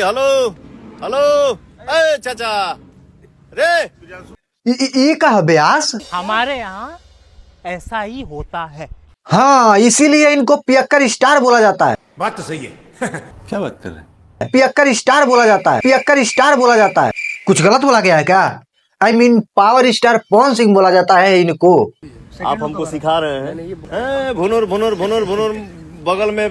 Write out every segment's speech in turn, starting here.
Hello hello, ए चाचा रे ये कहा ब्यास। हमारे यहाँ ऐसा ही होता है। हाँ, इसीलिए इनको पियक्कर स्टार बोला जाता है। बात तो सही है। क्या बात कर रहे हैं? पियक्कर स्टार बोला जाता है, पियक्कर स्टार बोला जाता है। कुछ गलत बोला गया है क्या? I mean power star Pawan Singh बोला जाता है इनको। आप हमको सिखा रहे हैं भुनुर भुनुर भुनुर भुनुर बगल में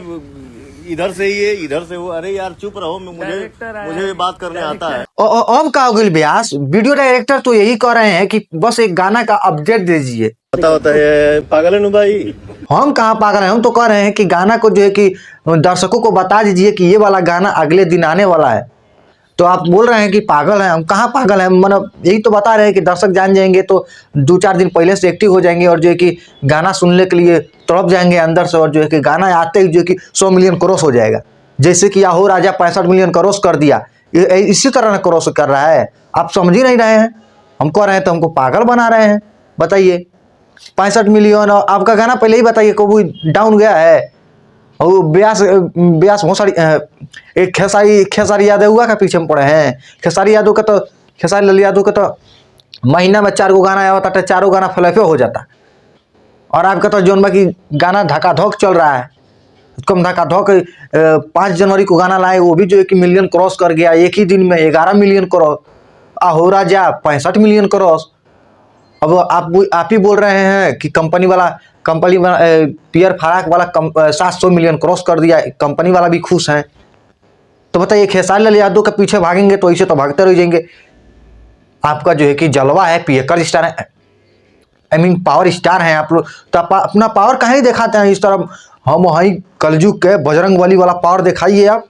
इधर से ये इधर से वो। अरे यार चुप रहो, मुझे बात करने आता है। अब का हो गया ब्यास, वीडियो डायरेक्टर तो यही कह रहे हैं कि बस एक गाना का अपडेट दीजिए। पता होता है पागल है नु भाई। हम कहाँ पागल हैं, हम तो कह रहे हैं कि गाना को जो है कि दर्शकों को बता दीजिए कि ये वाला गाना अगले दिन आने वाला है। तो आप बोल रहे हैं कि पागल हैं, हम कहाँ पागल हैं, मतलब यही तो बता रहे हैं कि दर्शक जान जाएंगे तो 2-4 दिन पहले से एक्टिव हो जाएंगे और जो है कि गाना सुनने के लिए तड़प जाएंगे अंदर से, और जो है कि गाना आते ही जो है कि 100 मिलियन क्रॉस हो जाएगा। जैसे कि याहो राजा 65 मिलियन क्रॉस कर दिया, इसी तरह क्रॉस कर रहा है। आप समझ ही नहीं रहे हैं, हम कह रहे हैं तो हमको पागल बना रहे हैं। बताइए 65 मिलियन, और आपका गाना पहले ही बताइए कभी डाउन गया है। और ब्यास बहुत सारी एक खेसारी यादव का पीछे में पड़े हैं। खेसारी लाल यादव का तो महीना में 4 गो गाना आया होता, 4 गाना फ्लॉपे हो जाता। और आपका तो जोन बाकी गाना धक्का-धक चल रहा है, कम धक्का-धक 5 जनवरी को गाना लाए, वो भी जो है कि मिलियन क्रॉस कर गया एक ही दिन में, 11 मिलियन क्रॉस। आहो राजा 65 मिलियन क्रॉस। अब आप ही बोल रहे हैं कि कंपनी वाला पियर फराक वाला 700 मिलियन क्रॉस कर दिया, कंपनी वाला भी खुश है। तो बताइए खेसारी लाल यादव के पीछे भागेंगे तो ऐसे तो भागते रह जाएंगे। आपका जो है कि जलवा है, पियक्कर स्टार है, आई मीन पावर स्टार हैं आप लोग, तो आप अपना पावर कहाँ ही दिखाते हैं इस तरह। हम वहीं कलयुग के बजरंगबली वाला पावर दिखाइए आप।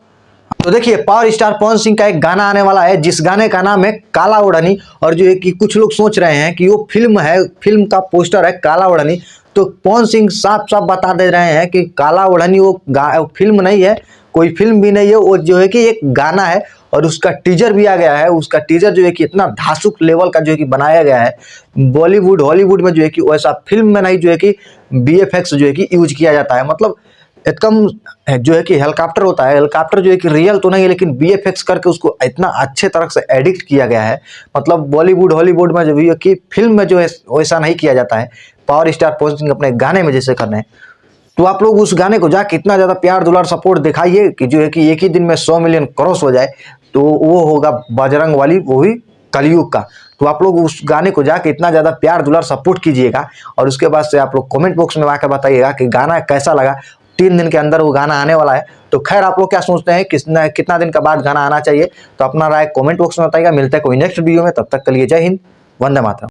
तो देखिए पावर स्टार पवन सिंह का एक गाना आने वाला है, जिस गाने का नाम है काला ओढ़नी। और जो है कि कुछ लोग सोच रहे हैं कि वो फिल्म है, फिल्म का पोस्टर है काला ओढ़नी। तो पवन सिंह साफ साफ बता दे रहे हैं कि काला ओढ़नी वो फिल्म नहीं है, कोई फिल्म भी नहीं है, वो जो है कि एक गाना है। और उसका टीजर भी आ गया है। उसका टीजर जो है कि इतना धांसुक लेवल का जो है कि बनाया गया है। बॉलीवुड हॉलीवुड में जो है कि वैसा फिल्म में नहीं जो है कि VFX जो है कि यूज किया जाता है। मतलब एकदम जो है कि हेलीकॉप्टर होता है, हेलीकॉप्टर जो है कि रियल तो नहीं है, लेकिन VFX करके उसको इतना अच्छे तरह से एडिट किया गया है। मतलब बॉलीवुड हॉलीवुड में जो है कि फिल्म में जो है वैसा नहीं किया जाता है, पावर स्टार पवन सिंह अपने गाने में जैसे करने हैं। तो आप लोग उस गाने को जाके इतना ज़्यादा प्यार दुलार सपोर्ट दिखाइए कि जो है कि एक ही दिन में 100 मिलियन क्रॉस हो जाए। तो वो होगा बजरंग वाली, वो भी कलयुग का। तो आप लोग उस गाने को जाके इतना ज़्यादा प्यार दुलार सपोर्ट कीजिएगा, और उसके बाद से आप लोग कमेंट बॉक्स में आकर बताइएगा कि गाना कैसा लगा। 3 दिन के अंदर वो गाना आने वाला है। तो खैर आप लोग क्या सोचते हैं, कितना दिन का बाद गाना आना चाहिए? तो अपना राय कमेंट बॉक्स में बताइएगा। मिलते हैं कोई नेक्स्ट वीडियो में, तब तक के लिए जय हिंद, वंदे मातरम।